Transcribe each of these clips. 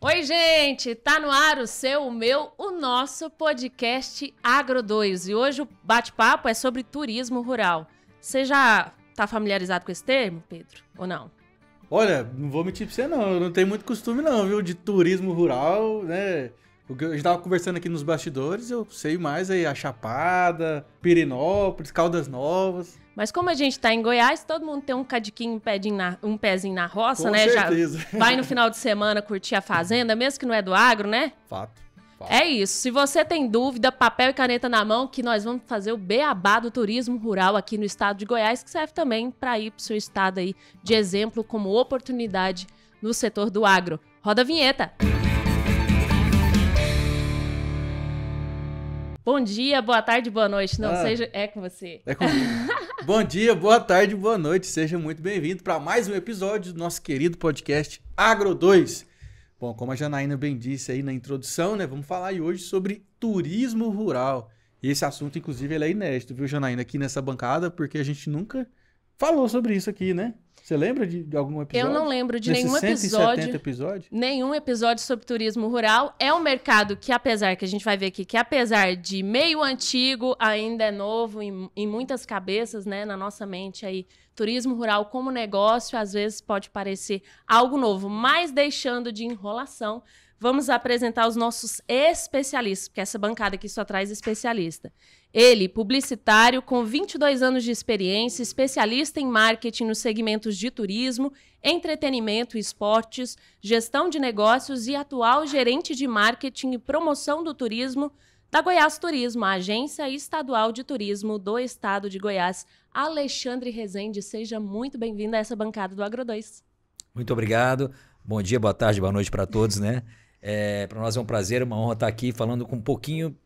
Oi, gente! Tá no ar o seu, o meu, o nosso podcast Agro 2. E hoje o bate-papo é sobre turismo rural. Você já tá familiarizado com esse termo, Pedro, ou não? Olha, não vou mentir pra você não, eu não tenho muito costume não, viu, de turismo rural, né? O que a gente tava conversando aqui nos bastidores, eu sei mais aí, a Chapada, Pirenópolis, Caldas Novas. Mas como a gente tá em Goiás, todo mundo tem um cadiquinho, um pezinho na roça, Com né? certeza. Já vai no final de semana curtir a fazenda, mesmo que não é do agro, né? Fato. É isso. Se você tem dúvida, papel e caneta na mão, que nós vamos fazer o beabá do turismo rural aqui no estado de Goiás, que serve também para ir pro seu estado aí de exemplo como oportunidade no setor do agro. Roda a vinheta. Bom dia, boa tarde, boa noite. Não, é com você. É comigo. Bom dia, boa tarde, boa noite. Seja muito bem-vindo para mais um episódio do nosso querido podcast Agro 2. Bom, como a Janaína bem disse aí na introdução, né? Vamos falar aí hoje sobre turismo rural. E esse assunto, inclusive, ele é inédito, viu, Janaína, aqui nessa bancada, porque a gente nunca falou sobre isso aqui, né? Você lembra de algum episódio? Eu não lembro de Nesses nenhum 170 episódios. Nenhum episódio sobre turismo rural. É um mercado que, apesar que a gente vai ver aqui, que apesar de meio antigo, ainda é novo em muitas cabeças, né? Na nossa mente aí, turismo rural como negócio, às vezes pode parecer algo novo, mas deixando de enrolação, vamos apresentar os nossos especialistas, porque essa bancada aqui só traz especialista. Ele, publicitário, com 22 anos de experiência, especialista em marketing nos segmentos de turismo, entretenimento e esportes, gestão de negócios e atual gerente de marketing e promoção do turismo da Goiás Turismo, a agência estadual de turismo do estado de Goiás. Alexandre Rezende, seja muito bem-vindo a essa bancada do Agro 2. Muito obrigado. Bom dia, boa tarde, boa noite para todos, né? Para nós é um prazer, uma honra estar aqui falando com um pouquinho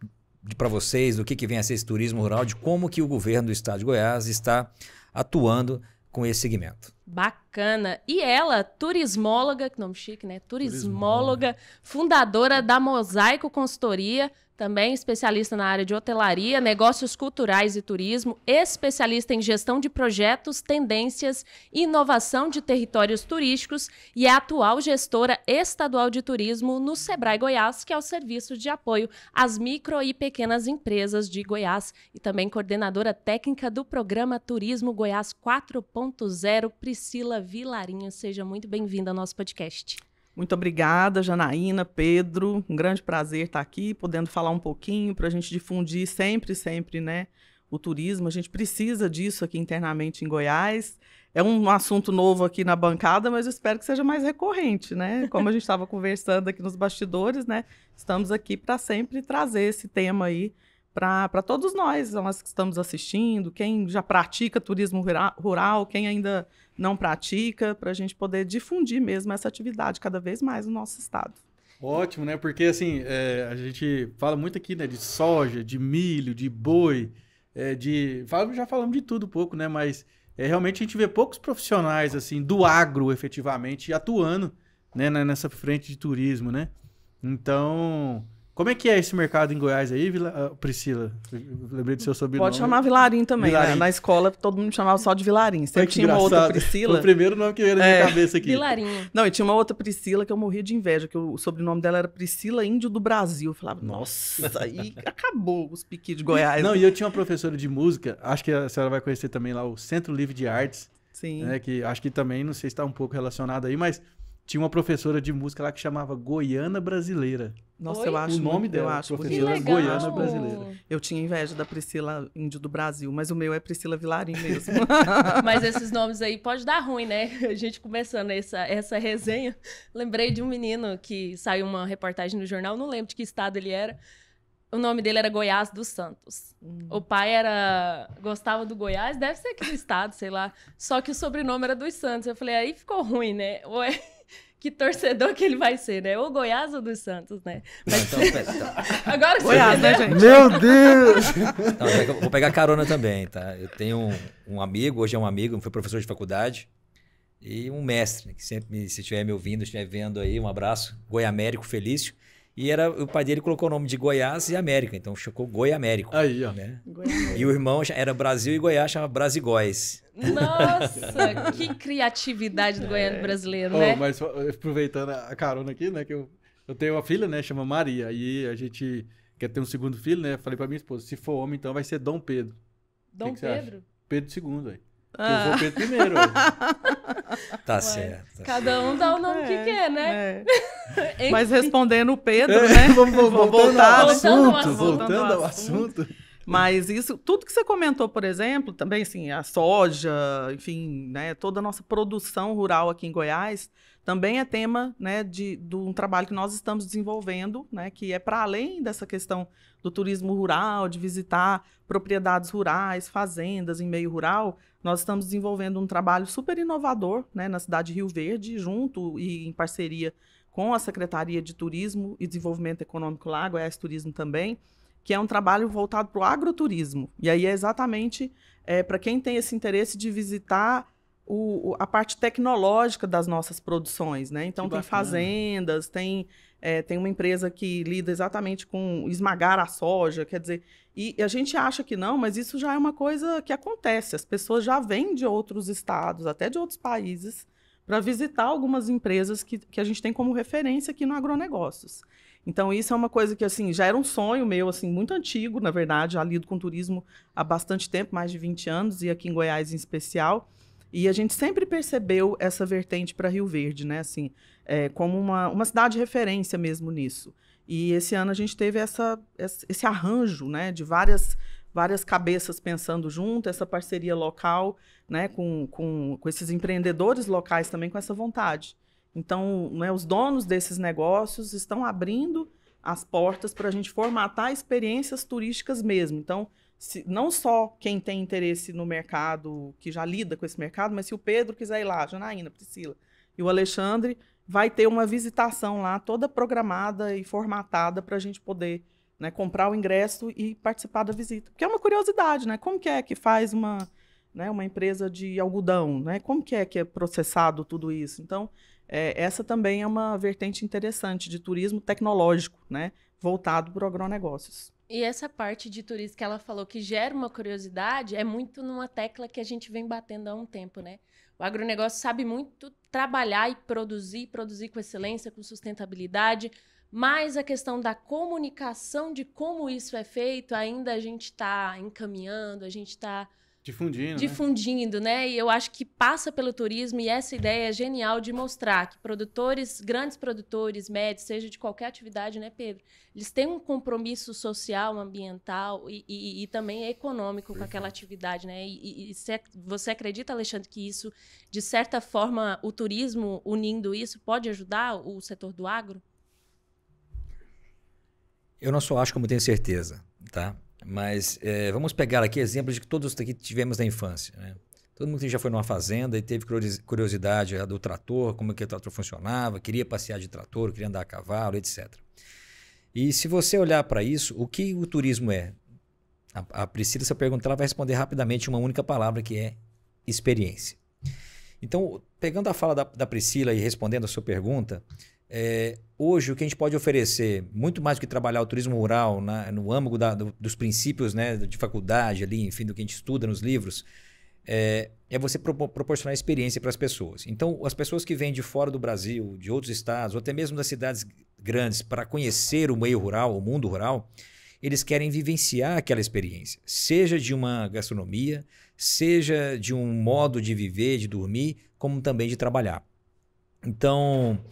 para vocês do que vem a ser esse turismo rural, de como que o governo do estado de Goiás está atuando com esse segmento. Bacana. E ela, turismóloga, que nome chique, né? Turismóloga, fundadora da Mosaico Consultoria, também especialista na área de hotelaria, negócios culturais e turismo, especialista em gestão de projetos, tendências e inovação de territórios turísticos e é atual gestora estadual de turismo no Sebrae Goiás, que é o serviço de apoio às micro e pequenas empresas de Goiás e também coordenadora técnica do programa Turismo Goiás 4.0, Priscila Vilarinho. Seja muito bem-vinda ao nosso podcast. Muito obrigada, Janaína, Pedro. Um grande prazer estar aqui, podendo falar um pouquinho para a gente difundir sempre, né, o turismo. A gente precisa disso aqui internamente em Goiás. É um assunto novo aqui na bancada, mas eu espero que seja mais recorrente, né? Como a gente estava conversando aqui nos bastidores, né? Estamos aqui para sempre trazer esse tema aí para todos nós que estamos assistindo, quem já pratica turismo rural, quem ainda não pratica, para a gente poder difundir mesmo essa atividade cada vez mais no nosso estado. Ótimo, né? Porque assim, a gente fala muito aqui, né, de soja, de milho, de boi, já falamos de tudo um pouco, né? Mas realmente a gente vê poucos profissionais assim do agro efetivamente atuando, né, nessa frente de turismo, né? Então, como é que é esse mercado em Goiás aí, Priscila? Eu lembrei do seu sobrenome. Pode chamar Vilarinho também, Vilarinho. né? Na escola todo mundo chamava só de Vilarinho. Sempre tinha uma outra Priscila. Foi o primeiro nome que veio na minha cabeça aqui. Vilarinho. Não, e tinha uma outra Priscila que eu morria de inveja, que o sobrenome dela era Priscila Índio do Brasil. Eu falava, nossa, aí acabou os piquis de Goiás. Não, e eu tinha uma professora de música, acho que a senhora vai conhecer também lá, o Centro Livre de Artes. Sim. Né, que acho que também, não sei se está um pouco relacionado aí, mas tinha uma professora de música lá que chamava Goiana Brasileira. Nossa, Oi? eu acho O nome muito, dela, eu acho professora bonito. Goiana Brasileira. Eu tinha inveja da Priscila Índio do Brasil, mas o meu é Priscila Vilarinho mesmo. Mas esses nomes aí pode dar ruim, né? A gente começando essa resenha, lembrei de um menino que saiu uma reportagem no jornal, não lembro de que estado ele era. O nome dele era Goiás dos Santos. O pai gostava do Goiás, deve ser aqui do estado, sei lá. Só que o sobrenome era dos Santos. Eu falei, aí ficou ruim, né? Ué, que torcedor que ele vai ser, né? Ou Goiás ou dos Santos, né? Mas... Agora Goiás, né, gente? Meu Deus! Não, eu vou pegar carona também, tá? Eu tenho um amigo, hoje é um amigo, foi professor de faculdade, e um mestre, que sempre, se estiver me ouvindo, estiver vendo aí, um abraço, Goiamérico Felício. E o pai dele colocou o nome de Goiás e América, então ficou Goiamérico. Aí, ó. Né? E o irmão era Brasil e Goiás, chama Brasigóis. Nossa, que criatividade do goiano brasileiro, né? Mas aproveitando a carona aqui, né, que eu Eu tenho uma filha, né? Chama Maria. Aí a gente quer ter um segundo filho, né? Falei pra minha esposa, se for homem, então vai ser Dom Pedro. Dom que você Pedro? acha? Pedro II, velho. Eu vou Pedro I, velho. Tá certo. Cada um dá o nome que quer, né? É. Mas respondendo o Pedro, né? Vamos voltar ao Voltando ao assunto. assunto. Voltando ao assunto. Mas isso, tudo que você comentou, por exemplo, também assim, a soja, enfim, né, toda a nossa produção rural aqui em Goiás, também é tema, né, de um trabalho que nós estamos desenvolvendo, né, que é para além dessa questão do turismo rural, de visitar propriedades rurais, fazendas em meio rural, nós estamos desenvolvendo um trabalho super inovador, né, na cidade de Rio Verde, junto e em parceria com a Secretaria de Turismo e Desenvolvimento Econômico lá, Goiás Turismo também, que é um trabalho voltado para o agroturismo. E aí é exatamente para quem tem esse interesse de visitar a parte tecnológica das nossas produções, né? Então, tem fazendas, tem uma empresa que lida exatamente com esmagar a soja, quer dizer... E a gente acha que não, mas isso já é uma coisa que acontece. As pessoas já vêm de outros estados, até de outros países, para visitar algumas empresas que a gente tem como referência aqui no agronegócios. Então, isso é uma coisa que, assim, já era um sonho meu, assim, muito antigo, na verdade, já lido com turismo há bastante tempo, mais de 20 anos, e aqui em Goiás em especial. E a gente sempre percebeu essa vertente para Rio Verde, né, assim, como uma cidade de referência mesmo nisso. E esse ano a gente teve esse arranjo, né, de várias cabeças pensando junto, essa parceria local, né, com esses empreendedores locais também com essa vontade. Então, né, os donos desses negócios estão abrindo as portas para a gente formatar experiências turísticas mesmo. Então, não só quem tem interesse no mercado, que já lida com esse mercado, mas se o Pedro quiser ir lá, a Janaína, Priscila e o Alexandre, vai ter uma visitação lá toda programada e formatada para a gente poder, né, comprar o ingresso e participar da visita. Porque é uma curiosidade, né? Como que é que faz uma empresa de algodão, né? Como que é processado tudo isso? Então, essa também é uma vertente interessante de turismo tecnológico, né? Voltado para o agronegócios. E essa parte de turismo que ela falou que gera uma curiosidade é muito numa tecla que a gente vem batendo há um tempo, né? O agronegócio sabe muito trabalhar e produzir com excelência, com sustentabilidade, mas a questão da comunicação de como isso é feito, ainda a gente está encaminhando, a gente está difundindo, né? E eu acho que passa pelo turismo, e essa ideia é genial de mostrar que grandes produtores, médios, seja de qualquer atividade, né, Pedro? Eles têm um compromisso social, ambiental e também econômico com aquela atividade, né? E você acredita, Alexandre, que isso, de certa forma, o turismo, unindo isso, pode ajudar o setor do agro? Eu não só acho, como tenho certeza, tá? Mas vamos pegar aqui exemplos de que todos aqui tivemos na infância, né? Todo mundo que já foi numa fazenda e teve curiosidade do trator, como é que o trator funcionava, queria passear de trator, queria andar a cavalo, etc. E se você olhar para isso, o que o turismo é? A Priscila, se eu perguntar, ela vai responder rapidamente uma única palavra, que é experiência. Então, pegando a fala da Priscila e respondendo a sua pergunta, hoje o que a gente pode oferecer, muito mais do que trabalhar o turismo rural no âmago dos princípios, né, de faculdade, ali, enfim, do que a gente estuda nos livros, é você proporcionar experiência para as pessoas. Então, as pessoas que vêm de fora do Brasil, de outros estados, ou até mesmo das cidades grandes, para conhecer o meio rural, o mundo rural, eles querem vivenciar aquela experiência, seja de uma gastronomia, seja de um modo de viver, de dormir, como também de trabalhar. Então,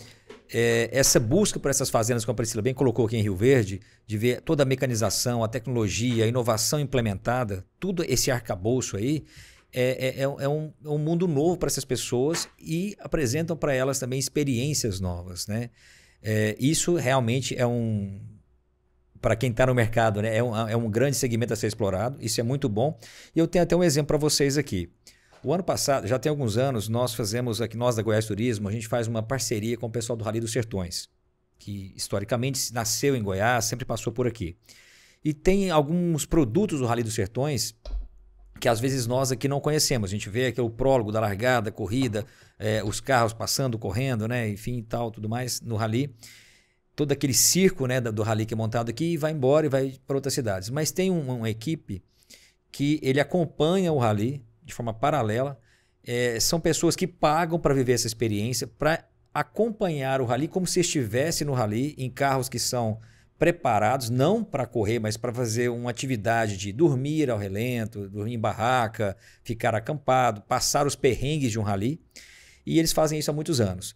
essa busca por essas fazendas, como a Priscila bem colocou aqui em Rio Verde, de ver toda a mecanização, a tecnologia, a inovação implementada, tudo esse arcabouço aí, é um mundo novo para essas pessoas e apresentam para elas também experiências novas, né? Isso realmente para quem está no mercado, né? É um grande segmento a ser explorado, isso é muito bom. E eu tenho até um exemplo para vocês aqui. O ano passado, já tem alguns anos, nós da Goiás Turismo, a gente faz uma parceria com o pessoal do Rally dos Sertões, que historicamente nasceu em Goiás, sempre passou por aqui. E tem alguns produtos do Rally dos Sertões que às vezes nós aqui não conhecemos. A gente vê aqui o prólogo da largada, corrida, os carros passando, correndo, né? Enfim, tal, tudo mais no Rally. Todo aquele circo, né, do Rally que é montado aqui e vai embora e vai para outras cidades. Mas tem uma equipe que ele acompanha o Rally de forma paralela. São pessoas que pagam para viver essa experiência, para acompanhar o rally como se estivesse no rally, em carros que são preparados, não para correr, mas para fazer uma atividade de dormir ao relento, dormir em barraca, ficar acampado, passar os perrengues de um rally. E eles fazem isso há muitos anos.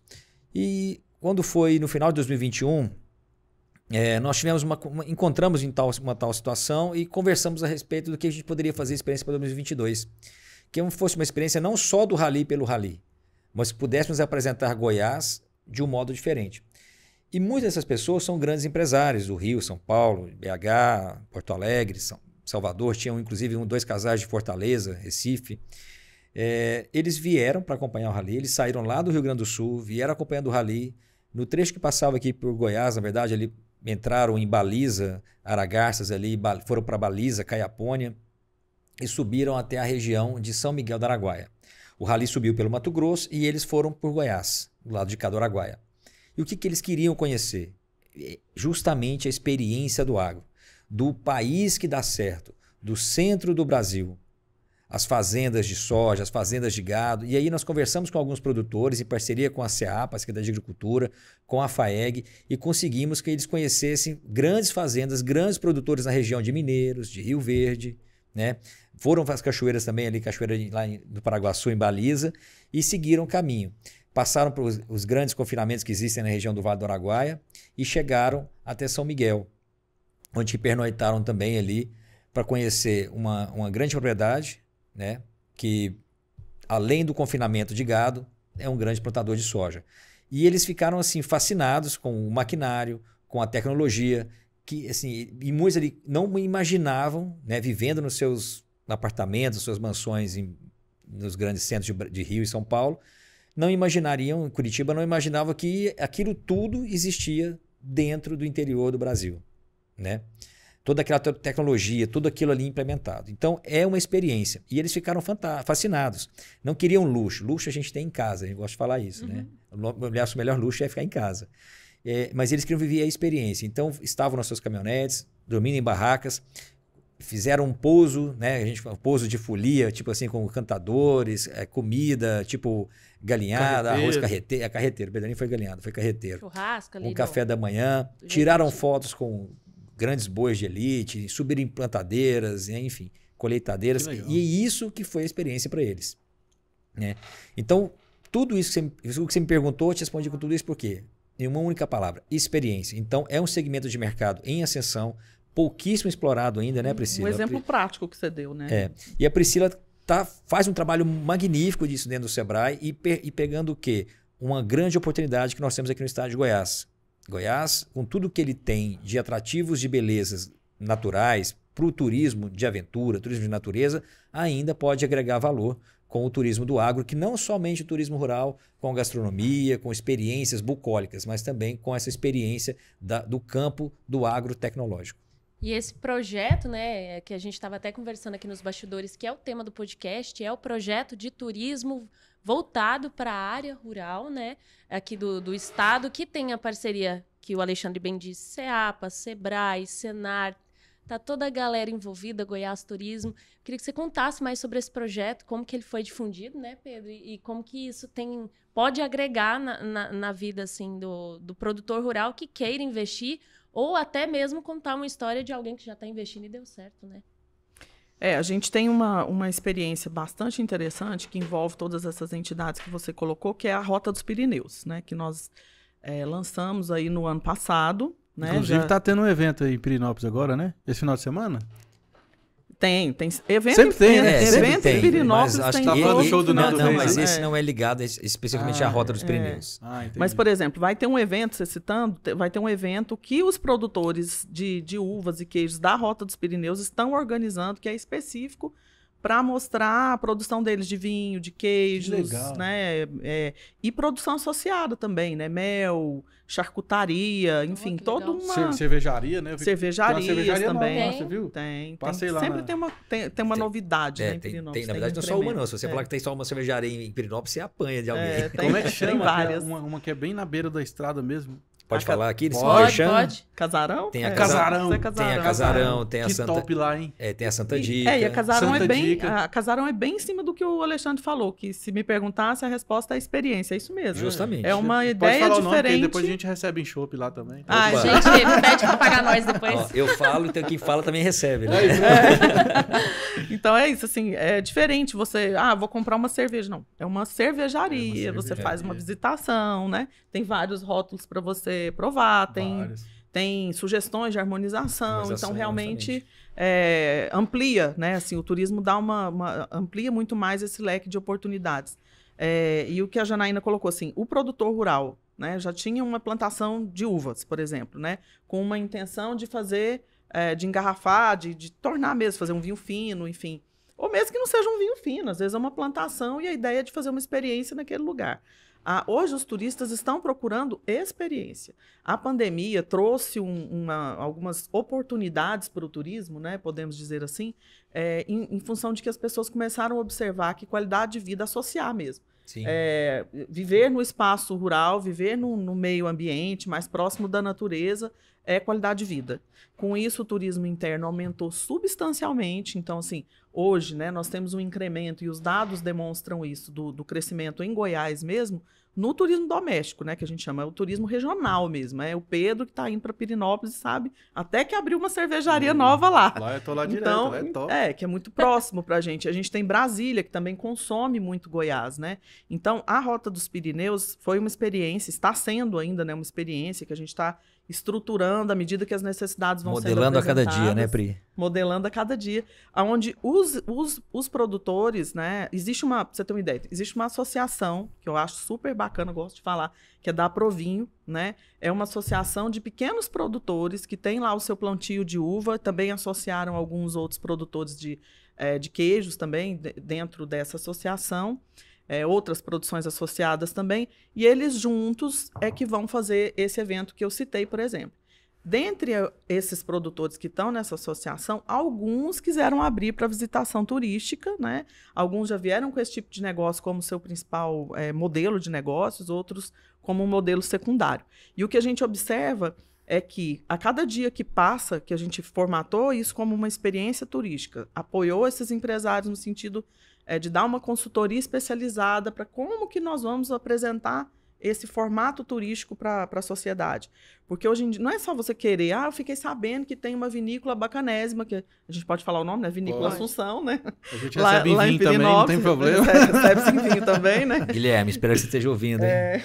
E quando foi no final de 2021, nós tivemos encontramos em uma tal situação e conversamos a respeito do que a gente poderia fazer experiência para 2022. Que fosse uma experiência não só do rally pelo rally, mas que pudéssemos apresentar Goiás de um modo diferente. E muitas dessas pessoas são grandes empresários do Rio, São Paulo, BH, Porto Alegre, Salvador. Tinham inclusive 2 casais de Fortaleza, Recife. Eles vieram para acompanhar o rally, eles saíram lá do Rio Grande do Sul, vieram acompanhando o rally. No trecho que passava aqui por Goiás, na verdade, ali entraram em Baliza, Aragarças, ali, foram para Baliza, Caiapônia e subiram até a região de São Miguel do Araguaia. O rally subiu pelo Mato Grosso e eles foram por Goiás, do lado de cá do Araguaia. E o que eles queriam conhecer? Justamente a experiência do agro, do país que dá certo, do centro do Brasil, as fazendas de soja, as fazendas de gado. E aí nós conversamos com alguns produtores em parceria com a CEAPA, a Secretaria de Agricultura, com a FAEG, e conseguimos que eles conhecessem grandes fazendas, grandes produtores na região de Mineiros, de Rio Verde, né? Foram para as cachoeiras também, ali, cachoeira lá no Paraguaçu, em Baliza, e seguiram o caminho. Passaram por os grandes confinamentos que existem na região do Vale do Araguaia e chegaram até São Miguel, onde pernoitaram também ali para conhecer uma grande propriedade, né, que, além do confinamento de gado, é um grande plantador de soja. E eles ficaram assim fascinados com o maquinário, com a tecnologia, que assim, e muitos ali não imaginavam, né, vivendo nos seus apartamentos, suas mansões nos grandes centros de Rio e São Paulo, não imaginariam, em Curitiba não imaginava que aquilo tudo existia dentro do interior do Brasil, né? Toda aquela tecnologia, tudo aquilo ali implementado. Então, é uma experiência. E eles ficaram fascinados. Não queriam luxo. Luxo a gente tem em casa, a gente gosta de falar isso, né? O nosso melhor luxo é ficar em casa. Mas eles queriam viver a experiência. Então, estavam nas suas caminhonetes, dormindo em barracas, fizeram um pouso, né? A gente fala pouso de folia, tipo assim, com cantadores, comida, tipo galinhada, arroz carreteiro. Carreteiro, perdão, nem foi galinhada, foi carreteiro. Churrasco ali. Um café da manhã. Tiraram fotos com grandes bois de elite, subiram em plantadeiras, enfim, colheitadeiras. E isso que foi a experiência para eles, né? Então, tudo isso que você me perguntou, eu te respondi com tudo isso por quê? Em uma única palavra, experiência. Então, é um segmento de mercado em ascensão, pouquíssimo explorado ainda, né, Priscila? Um exemplo prático que você deu, né? E a Priscila faz um trabalho magnífico disso dentro do Sebrae e pegando o quê? Uma grande oportunidade que nós temos aqui no estado de Goiás. Goiás, com tudo que ele tem de atrativos de belezas naturais para o turismo de aventura, turismo de natureza, ainda pode agregar valor com o turismo do agro, que não somente o turismo rural, com gastronomia, com experiências bucólicas, mas também com essa experiência do campo do agro tecnológico. E esse projeto, né, que a gente estava até conversando aqui nos bastidores, que é o tema do podcast, é o projeto de turismo voltado para a área rural, né, aqui do estado, que tem a parceria que o Alexandre bem disse, CEAPA, Sebrae, Senar, tá toda a galera envolvida, Goiás Turismo. Queria que você contasse mais sobre esse projeto, como que ele foi difundido, né, Pedro, e como que isso pode agregar na vida assim, do produtor rural que queira investir, ou até mesmo contar uma história de alguém que já está investindo e deu certo, né? A gente tem uma experiência bastante interessante que envolve todas essas entidades que você colocou, que é a Rota dos Pirineus, né? Que nós lançamos aí no ano passado. Né? Inclusive está tendo um evento aí em Pirinópolis agora, né? Esse final de semana? Tem evento. Sempre tem, né? Evento em Pirinópolis mas tem. Tá falando do show do Nando Reis, mas né? esse não é ligado especificamente à Rota dos Pirineus. Mas, por exemplo, vai ter um evento, você citando, vai ter um evento que os produtores de uvas e queijos da Rota dos Pirineus estão organizando, que é específico para mostrar a produção deles de vinho, de queijos, né? E produção associada também, né? Mel, charcutaria, enfim, toda uma... Cervejaria, né? Cervejarias também. Nossa, viu? Tem. Passei lá. Sempre tem uma novidade, né, em Na Pirinópolis. verdade, não é só uma, não. Se você falar que tem só uma cervejaria em Pirinópolis, você apanha de alguém. Como é que chama? Tem várias. Uma que é bem na beira da estrada mesmo. Pode falar aqui? Pode. Casarão? Tem a Casarão. Tem a Casarão, tem a Que Santa... top lá, hein? tem a Santa Dica. E a Casarão Santa Dica. a Casarão é bem em cima do que o Alexandre falou, que se me perguntasse, a resposta é experiência. É isso mesmo. Justamente. É uma Pode ideia falar o nome, diferente. que depois a gente recebe em chopp lá também. Ah, Opa. Gente, pede pra pagar nós depois. Ó, eu falo, então quem fala também recebe, né? Então é isso, assim, é diferente você, vou comprar uma cerveja. Não, é uma cervejaria, você faz uma visitação, né? Tem vários rótulos para você provar, tem sugestões de harmonização, então realmente amplia, né? Assim, o turismo dá amplia muito mais esse leque de oportunidades. E o que a Janaína colocou, assim, o produtor rural, né, já tinha uma plantação de uvas, por exemplo, né, com uma intenção de fazer, de engarrafar, de tornar mesmo, fazer um vinho fino, enfim. Ou mesmo que não seja um vinho fino, às vezes é uma plantação e a ideia é de fazer uma experiência naquele lugar. Hoje os turistas estão procurando experiência. A pandemia trouxe algumas oportunidades para o turismo, né, podemos dizer assim, em função de que as pessoas começaram a observar que qualidade de vida associar mesmo. Sim. Viver no espaço rural, viver no meio ambiente, mais próximo da natureza, é qualidade de vida. Com isso, o turismo interno aumentou substancialmente. Então, assim, hoje, né, nós temos um incremento, e os dados demonstram isso, do crescimento em Goiás mesmo, no turismo doméstico, né, que a gente chama, é o turismo regional mesmo. É o Pedro que está indo para Pirinópolis, sabe? Até que abriu uma cervejaria nova lá. Lá eu tô lá direto, Então, lá é top. que é muito próximo pra gente. A gente tem Brasília, que também consome muito Goiás, né? Então, a Rota dos Pirineus foi uma experiência, está sendo ainda, né, uma experiência que a gente está estruturando à medida que as necessidades vão sendo modelando a cada dia, né, apresentadas. Pri? Modelando a cada dia, onde os produtores, né, pra você ter uma ideia, existe uma associação, que eu acho super bacana, gosto de falar, que é da Provinho, né, é uma associação de pequenos produtores que tem lá o seu plantio de uva, também associaram alguns outros produtores de queijos também dentro dessa associação, outras produções associadas também, e eles juntos é que vão fazer esse evento que eu citei, por exemplo. Dentre esses produtores que estão nessa associação, alguns quiseram abrir para visitação turística, né? Alguns já vieram com esse tipo de negócio como seu principal modelo de negócios, outros como um modelo secundário. E o que a gente observa é que a cada dia que passa, que a gente formatou isso como uma experiência turística, apoiou esses empresários no sentido de dar uma consultoria especializada para como que nós vamos apresentar esse formato turístico para a sociedade. Porque hoje em dia não é só você querer, eu fiquei sabendo que tem uma vinícola bacanésima, que a gente pode falar o nome, né? Vinícola Assunção, né? A gente recebe em vinho também, não tem problema. Recebe em vinho também, né? Guilherme, espero que você esteja ouvindo, hein?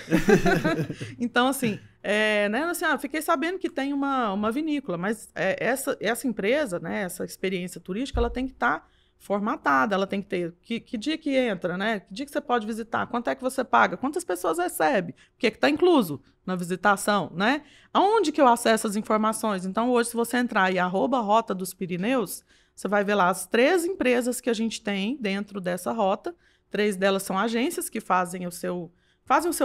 Então, assim, né, assim, fiquei sabendo que tem uma vinícola, mas essa empresa, né, essa experiência turística, ela tem que estar formatada, ela tem que ter que dia que entra, né? Que dia que você pode visitar, quanto é que você paga, quantas pessoas recebe, o que está incluso na visitação, né? Aonde que eu acesso as informações? Então, hoje, se você entrar aí, @Rota dos Pirineus, você vai ver lá as 3 empresas que a gente tem dentro dessa rota. 3 delas são agências que fazem o seu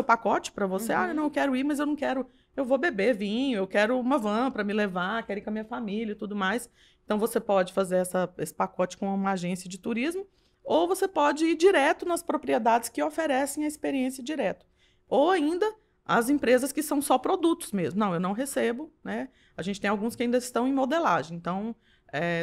pacote para você. Eu não quero ir, mas eu vou beber vinho, eu quero uma van para me levar, quero ir com a minha família e tudo mais. Então, você pode fazer esse pacote com uma agência de turismo, ou você pode ir direto nas propriedades que oferecem a experiência direto. Ou ainda, as empresas que são só produtos mesmo. Não, eu não recebo, né? A gente tem alguns que ainda estão em modelagem. Então,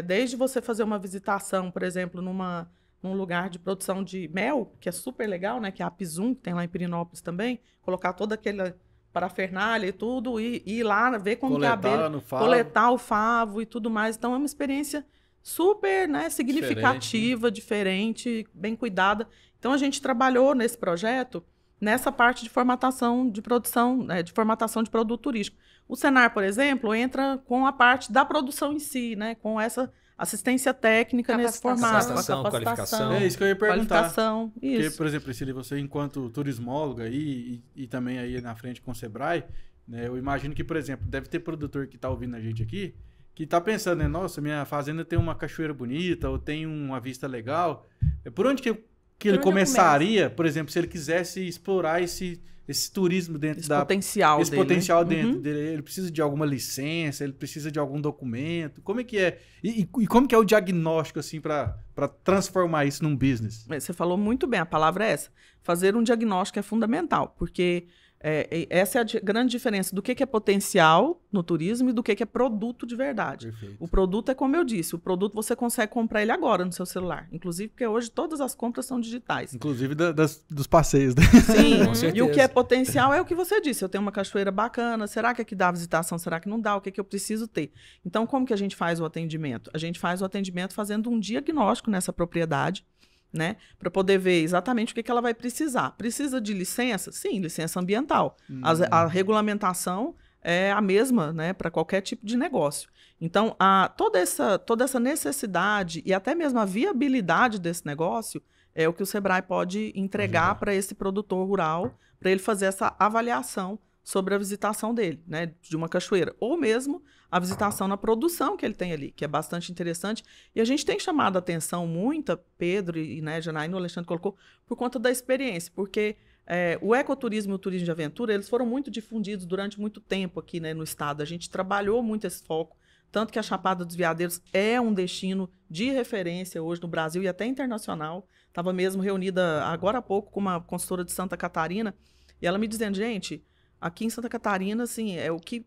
desde você fazer uma visitação, por exemplo, num lugar de produção de mel, que é super legal, né? Que é a Pizum, que tem lá em Pirinópolis também, colocar toda aquela parafernália e tudo, e ir lá ver como que é a abelha, coletar o favo e tudo mais. Então, é uma experiência super, né, significativa, diferente, bem cuidada. Então, a gente trabalhou nesse projeto, nessa parte de formatação de produção, de formatação de produto turístico. O Senar, por exemplo, entra com a parte da produção em si, né, com essa assistência técnica nesse formato. Qualificação. É isso que eu ia perguntar. Qualificação, isso. Porque, por exemplo, Priscila, você enquanto turismóloga e também aí na frente com o Sebrae, né, eu imagino que, por exemplo, deve ter produtor que está ouvindo a gente aqui, que está pensando, né, nossa, minha fazenda tem uma cachoeira bonita, ou tem uma vista legal. Por onde que ele começaria, por exemplo, se ele quisesse explorar esse turismo dentro esse potencial dentro dele? Ele precisa de alguma licença, ele precisa de algum documento? Como é que é? E como que é o diagnóstico, assim, para transformar isso num business? Você falou muito bem, a palavra é essa. Fazer um diagnóstico é fundamental, porque Essa é a grande diferença do que é potencial no turismo e do que é produto de verdade. Perfeito. O produto é como eu disse, o produto você consegue comprar ele agora no seu celular. Inclusive porque hoje todas as compras são digitais. Inclusive dos passeios, né? Sim, Com certeza. e o que é potencial é o que você disse. Eu tenho uma cachoeira bacana, será que aqui dá visitação, será que não dá? O que eu preciso ter? Então, como que a gente faz o atendimento? A gente faz o atendimento fazendo um diagnóstico nessa propriedade, né, para poder ver exatamente o que ela vai precisar. Precisa de licença? Sim, licença ambiental. A regulamentação é a mesma, né, para qualquer tipo de negócio. Então, toda essa necessidade e até mesmo a viabilidade desse negócio é o que o Sebrae pode entregar para esse produtor rural, para ele fazer essa avaliação sobre a visitação dele, né, de uma cachoeira, ou mesmo a visitação na produção que ele tem ali, que é bastante interessante. E a gente tem chamado a atenção muita, Pedro e né, Janaína, o Alexandre colocou, por conta da experiência, porque o ecoturismo e o turismo de aventura, eles foram muito difundidos durante muito tempo aqui, né, no estado. A gente trabalhou muito esse foco, tanto que a Chapada dos Veadeiros é um destino de referência hoje no Brasil e até internacional. Estava mesmo reunida agora há pouco com uma consultora de Santa Catarina, e ela me dizendo, gente, aqui em Santa Catarina, assim,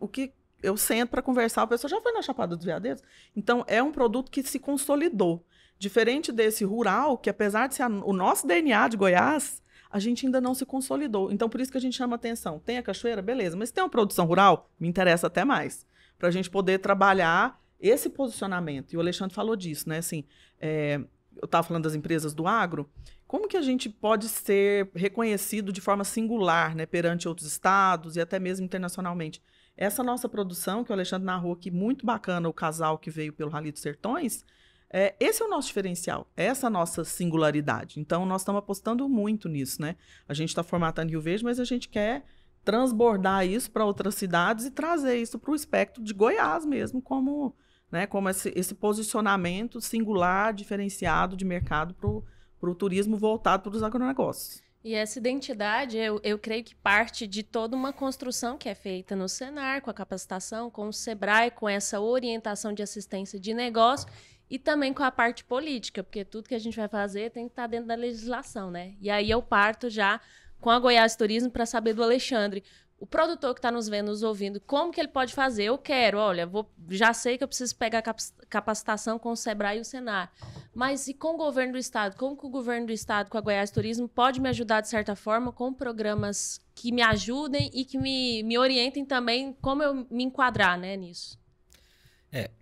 o que eu sento para conversar, a pessoa já foi na Chapada dos Veadeiros. Então, é um produto que se consolidou. Diferente desse rural, que apesar de ser o nosso DNA de Goiás, a gente ainda não se consolidou. Então, por isso que a gente chama atenção. Tem a cachoeira? Beleza. Mas tem uma produção rural? Me interessa até mais. Para a gente poder trabalhar esse posicionamento. E o Alexandre falou disso, né? Assim, eu estava falando das empresas do agro. Como que a gente pode ser reconhecido de forma singular, né, perante outros estados e até mesmo internacionalmente? Essa nossa produção, que o Alexandre narrou aqui, muito bacana, o casal que veio pelo Rally dos Sertões, esse é o nosso diferencial, essa é a nossa singularidade. Então, nós estamos apostando muito nisso, né? A gente está formatando Rio Verde, mas a gente quer transbordar isso para outras cidades e trazer isso para o espectro de Goiás mesmo, como esse posicionamento singular, diferenciado de mercado para o turismo voltado para os agronegócios. E essa identidade, eu creio que parte de toda uma construção que é feita no Senar, com a capacitação, com o Sebrae, com essa orientação de assistência de negócio e também com a parte política, porque tudo que a gente vai fazer tem que estar dentro da legislação, né? E aí eu parto já com a Goiás Turismo para saber do Alexandre. O produtor que está nos vendo, nos ouvindo, como que ele pode fazer? Eu quero, olha, já sei que eu preciso pegar capacitação com o Sebrae e o Senar. Mas e com o governo do estado? Como que o governo do estado, com a Goiás Turismo, pode me ajudar, de certa forma, com programas que me ajudem e que me orientem também como eu me enquadrar, né, nisso?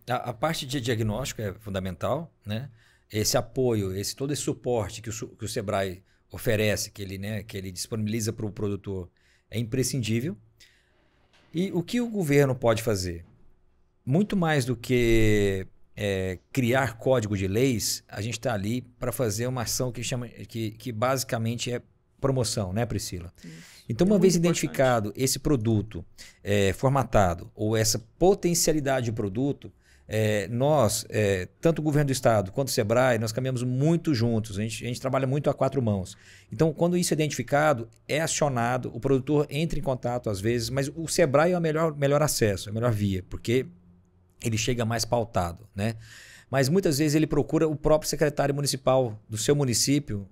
A parte de diagnóstico é fundamental, né? Esse apoio, todo esse suporte que o Sebrae oferece, que ele disponibiliza para o produtor, é imprescindível. E o que o governo pode fazer? Muito mais do que criar código de leis, a gente está ali para fazer uma ação que basicamente é promoção, né, Priscila? Isso. Então, uma vez identificado esse produto formatado ou essa potencialidade de produto, nós, tanto o governo do estado quanto o Sebrae, nós caminhamos muito juntos, a gente trabalha muito a quatro mãos. Então, quando isso é identificado, é acionado, o produtor entra em contato às vezes, mas o Sebrae é o melhor acesso, a melhor via, porque ele chega mais pautado, né? Mas muitas vezes ele procura o próprio secretário municipal do seu município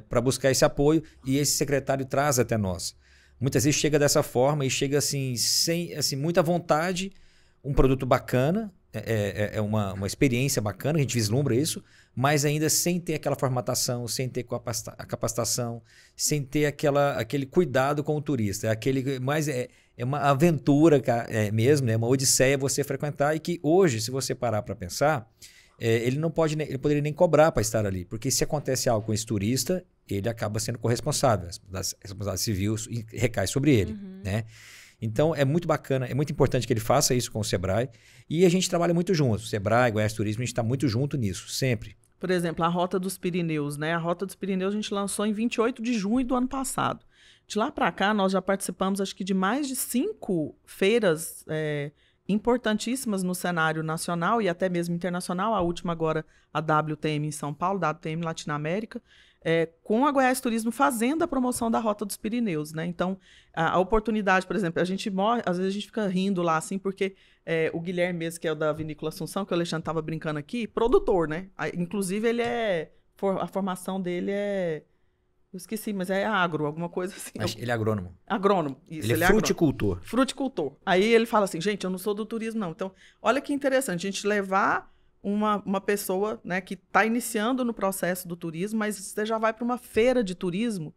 para buscar esse apoio e esse secretário traz até nós. Muitas vezes chega dessa forma e chega assim, sem muita vontade, um produto bacana, uma experiência bacana, a gente vislumbra isso, mas ainda sem ter aquela formatação, sem ter a capacitação, sem ter aquele cuidado com o turista. É uma aventura mesmo, uma odisseia você frequentar e que hoje, se você parar para pensar, ele poderia nem cobrar para estar ali, porque se acontece algo com esse turista, ele acaba sendo corresponsável, a responsabilidade civil recai sobre ele, né? Então, é muito bacana, é muito importante que ele faça isso com o Sebrae e a gente trabalha muito junto. O Sebrae, Goiás Turismo, a gente está muito junto nisso, sempre. Por exemplo, a Rota dos Pirineus, né? A Rota dos Pirineus a gente lançou em 28 de junho do ano passado. De lá para cá, nós já participamos, acho que de mais de 5 feiras importantíssimas no cenário nacional e até mesmo internacional. A última agora, a WTM em São Paulo, WTM Latinoamérica. Com a Goiás Turismo fazendo a promoção da Rota dos Pirineus, né? Então, a oportunidade, por exemplo, às vezes a gente fica rindo lá, assim, porque o Guilherme mesmo, que é o da Vinícola Assunção, que o Alexandre estava brincando aqui, produtor, né? Inclusive, a formação dele Eu esqueci, mas é agro, alguma coisa assim. Ele é agrônomo. Agrônomo, isso. Ele é fruticultor. Fruticultor. Aí ele fala assim, gente, eu não sou do turismo, não. Então, olha que interessante, a gente levar uma pessoa, né, que está iniciando no processo do turismo, mas você já vai para uma feira de turismo,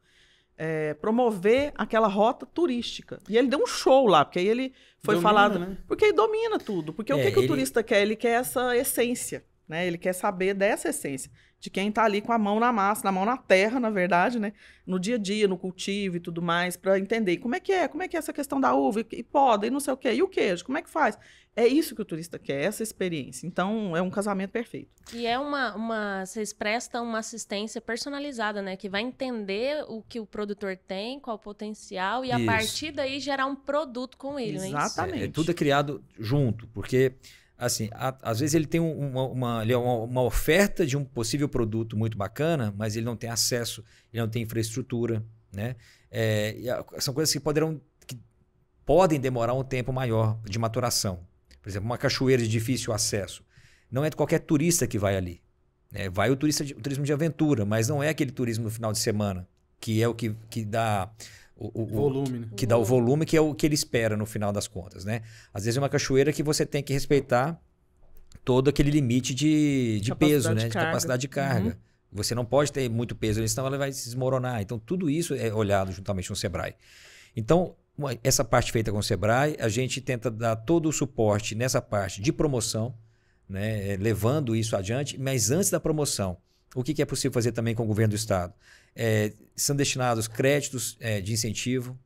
promover aquela rota turística. E ele deu um show lá, porque aí ele foi falado... Né? Porque ele domina tudo. Porque o que o turista quer? Ele quer essa essência, né? Ele quer saber dessa essência, de quem está ali com a mão na massa, na mão na terra, na verdade, né? No dia a dia, no cultivo e tudo mais, para entender como é que é essa questão da uva, e poda, e não sei o quê, e o queijo, como é que faz? É isso que o turista quer, essa experiência. Então, é um casamento perfeito. E é vocês prestam uma assistência personalizada, né? Que vai entender o que o produtor tem, qual o potencial, e a partir daí gerar um produto com ele, né? Exatamente. Tudo é criado junto, porque... Assim, às vezes ele tem uma oferta de um possível produto muito bacana, mas ele não tem acesso, ele não tem infraestrutura, né? São coisas que podem demorar um tempo maior de maturação. Por exemplo, uma cachoeira de difícil acesso. Não é qualquer turista que vai ali. Né? Vai o turismo de aventura, mas não é aquele turismo no final de semana, que é o que dá... O volume, né? Que dá o volume, que é o que ele espera no final das contas, né? Às vezes é uma cachoeira que você tem que respeitar todo aquele limite de peso, né? De capacidade de carga. Uhum. Você não pode ter muito peso, senão ela vai se desmoronar. Então, tudo isso é olhado juntamente com o Sebrae. Então, essa parte feita com o Sebrae, a gente tenta dar todo o suporte nessa parte de promoção, né? Levando isso adiante, mas antes da promoção, o que é possível fazer também com o governo do estado? São destinados créditos de incentivo,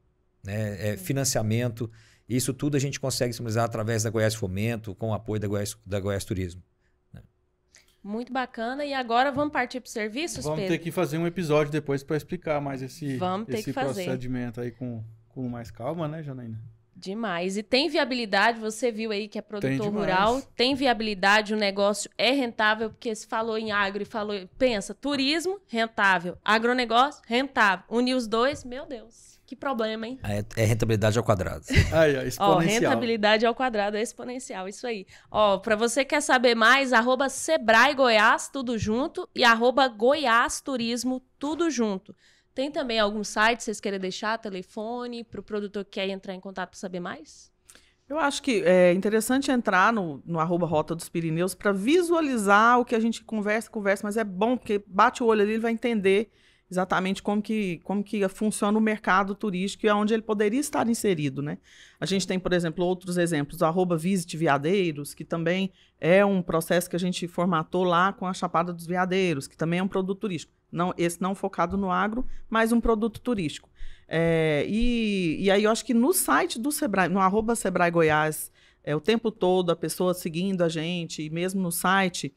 né, financiamento. Isso tudo a gente consegue disponibilizar através da Goiás Fomento, com o apoio da Goiás Turismo. Né? Muito bacana. E agora vamos partir para os serviços, Pedro? Vamos ter que fazer um episódio depois para explicar mais esse procedimento aí com mais calma, né, Janaína? Demais. E tem viabilidade, você viu aí que é produtor rural, tem viabilidade, o negócio é rentável, porque se falou em agro e pensa, turismo, rentável, agronegócio, rentável. Unir os dois, meu Deus, que problema, hein? É rentabilidade ao quadrado. Exponencial. Rentabilidade ao quadrado, é exponencial, isso aí. Para você que quer saber mais, @Sebrae Goiás, tudo junto, e @Goiás Turismo, tudo junto. Tem também algum site, vocês querem deixar, telefone, para o produtor que quer entrar em contato para saber mais? Eu acho que é interessante entrar no @Rota dos Pirineus para visualizar o que a gente conversa, mas é bom, porque bate o olho ali, ele vai entender exatamente como que funciona o mercado turístico e aonde ele poderia estar inserido, né? A gente tem, por exemplo, outros exemplos, @Visite Veadeiros, que também é um processo que a gente formatou lá com a Chapada dos Veadeiros, que também é um produto turístico. Esse não focado no agro, mas um produto turístico. E aí eu acho que no site do Sebrae, no @Sebrae Goiás, o tempo todo a pessoa seguindo a gente, e mesmo no site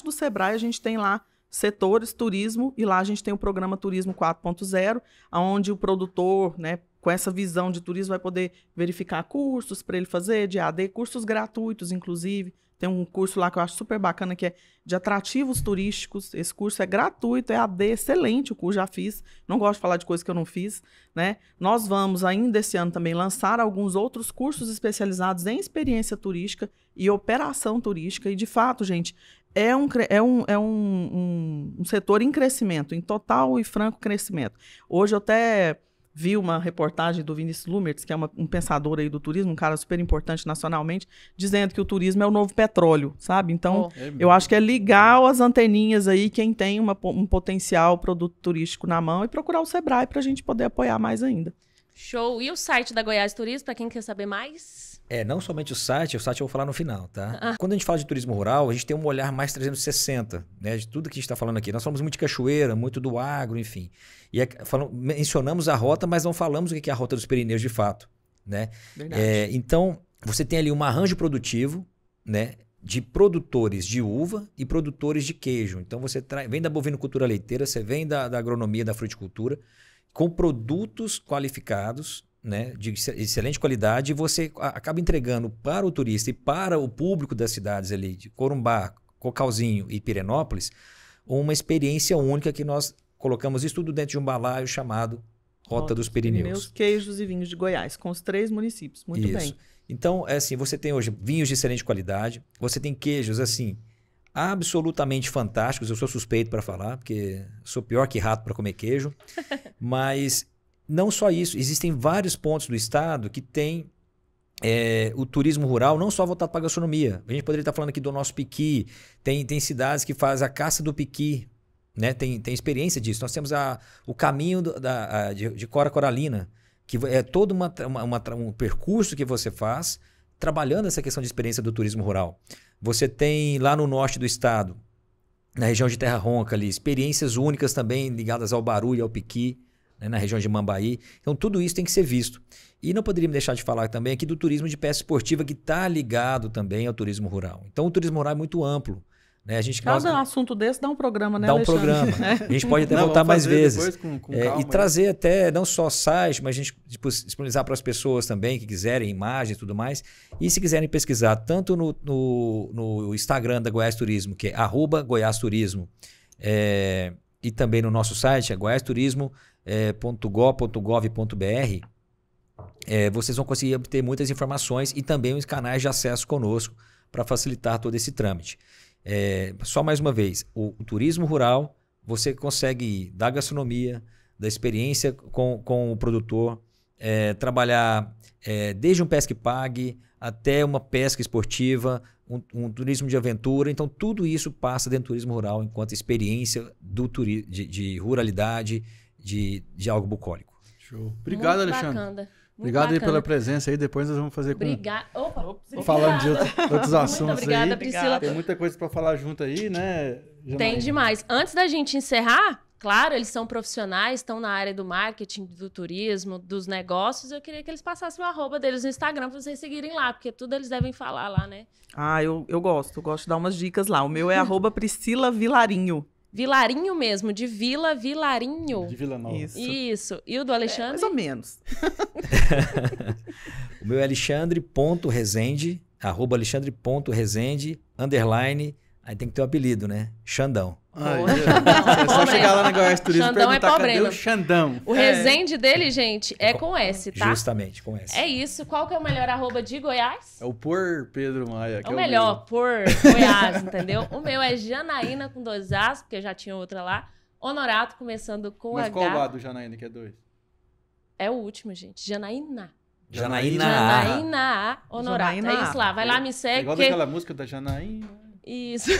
do Sebrae a gente tem lá setores turismo, e lá a gente tem o programa Turismo 4.0, onde o produtor, né, com essa visão de turismo, vai poder verificar cursos para ele fazer, de AD, cursos gratuitos, inclusive. Tem um curso lá que eu acho super bacana, que é de atrativos turísticos. Esse curso é gratuito, é AD, excelente o curso, já fiz. Não gosto de falar de coisas que eu não fiz, né? Nós vamos, ainda esse ano, também lançar alguns outros cursos especializados em experiência turística e operação turística. E, de fato, gente, é um setor em crescimento, em total e franco crescimento. Hoje eu até vi uma reportagem do Vinícius Lumertz, que é um pensador aí do turismo, um cara super importante nacionalmente, dizendo que o turismo é o novo petróleo, sabe? Então, eu acho que é ligar as anteninhas aí, quem tem um potencial produto turístico na mão, e procurar o Sebrae para a gente poder apoiar mais ainda. Show! E o site da Goiás Turismo, para quem quer saber mais? Não somente o site eu vou falar no final, tá? Quando a gente fala de turismo rural, a gente tem um olhar mais 360, né? De tudo que a gente está falando aqui. Nós falamos muito de cachoeira, muito do agro, enfim. E mencionamos a rota, mas não falamos o que é a Rota dos Pirineus de fato, né? Então, você tem ali um arranjo produtivo, né, de produtores de uva e produtores de queijo. Então, você vem da bovinocultura leiteira, você vem da agronomia, da fruticultura, com produtos qualificados, né, de excelente qualidade, e você acaba entregando para o turista e para o público das cidades ali de Corumbá, Cocalzinho e Pirenópolis uma experiência única que nós colocamos isso tudo dentro de um balaio chamado Rota dos Pirineus. Queijos e vinhos de Goiás, com os 3 municípios. Muito bem. Então, assim, você tem hoje vinhos de excelente qualidade, você tem queijos, assim, absolutamente fantásticos. Eu sou suspeito para falar, porque sou pior que rato para comer queijo. Mas não só isso, existem vários pontos do estado que tem o turismo rural, não só voltado para a gastronomia. A gente poderia estar falando aqui do nosso piqui. Tem cidades que fazem a caça do piqui, né? Tem experiência disso. Nós temos o caminho de Cora Coralina, que é todo um percurso que você faz trabalhando essa questão de experiência do turismo rural. Você tem lá no norte do estado, na região de Terra Ronca ali, experiências únicas também ligadas ao baru e ao piqui, né, na região de Mambaí. Então tudo isso tem que ser visto. E não poderíamos deixar de falar também aqui do turismo de pesca esportiva, que está ligado também ao turismo rural. Então o turismo rural é muito amplo. Né? Cada assunto desse dá um programa, né, Dá um Alexandre? programa. A gente pode até voltar mais vezes. Com calma, e trazer até, não só site, mas a gente disponibilizar para as pessoas também que quiserem imagens e tudo mais. E se quiserem pesquisar, tanto no Instagram da Goiás Turismo, que é @Goiás Turismo, e também no nosso site, é goiasturismo.gov.br, vocês vão conseguir obter muitas informações e também os canais de acesso conosco para facilitar todo esse trâmite. Só mais uma vez, o turismo rural, você consegue ir da gastronomia, da experiência com o produtor, trabalhar desde um pesca e pague até uma pesca esportiva, um turismo de aventura. Então, tudo isso passa dentro do turismo rural enquanto experiência de ruralidade, de algo bucólico. Show. Obrigado, muito Alexandre. Bacana. Obrigado aí pela presença aí. Depois nós vamos fazer falando de outros assuntos. Muito obrigada, aí. Priscila. Tem muita coisa para falar junto aí, né, Janaína? Tem demais. Antes da gente encerrar, claro, eles são profissionais, estão na área do marketing, do turismo, dos negócios. Eu queria que eles passassem o @ deles no Instagram para vocês seguirem lá, porque tudo eles devem falar lá, né? Eu gosto de dar umas dicas lá. O meu é @Priscila Vilarinho. Vilarinho mesmo, de Vila Vilarinho. De Vila Nova. Isso. E o do Alexandre? Mais ou menos. O meu é alexandre.rezende, @alexandre.rezende, _, aí tem que ter um apelido, né? Xandão. É só chegar lá na Goiás Turismo e perguntar cadê o Xandão. O Rezende dele, gente, é com S, tá? Justamente, com S. É isso. Qual que é o melhor @ de Goiás? É o Por Pedro Maia. É o melhor, por Goiás, entendeu? O meu é Janaína com 2 As, porque já tinha outra lá. Honorato, começando com Mas H. qual o lado do Janaína, que é 2? É o último, gente. Janaína. Janaína. Honorato. Janaína. É isso lá. Vai lá, me segue. É igual daquela música da Janaína. Isso.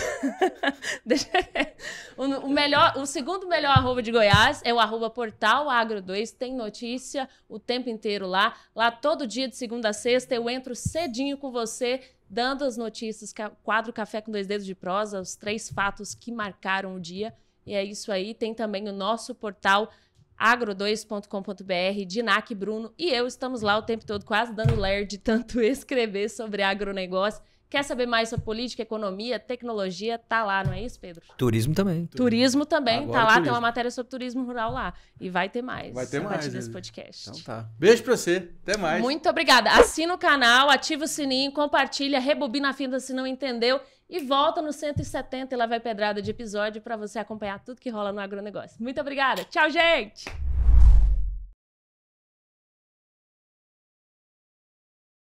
O segundo melhor @ de Goiás é o @Portal Agro2. Tem notícia o tempo inteiro lá. Lá todo dia, de segunda a sexta, eu entro cedinho com você, dando as notícias, quadro Café com 2 Dedos de Prosa, os 3 fatos que marcaram o dia. E é isso aí. Tem também o nosso portal agro2.com.br, Dinac, Bruno e eu estamos lá o tempo todo, quase dando ler de tanto escrever sobre agronegócio. Quer saber mais sobre política, economia, tecnologia? Tá lá, não é isso, Pedro? Turismo também. Turismo também, Agora tá lá, turismo. tem uma matéria sobre turismo rural lá. E vai ter mais. Vai ter a partir mais, desse né? podcast. Então tá. Beijo pra você. Até mais. Muito obrigada. Assina o canal, ativa o sininho, compartilha, rebobina a fita se não entendeu e volta no 170 e lá vai pedrada de episódio para você acompanhar tudo que rola no agronegócio. Muito obrigada. Tchau, gente!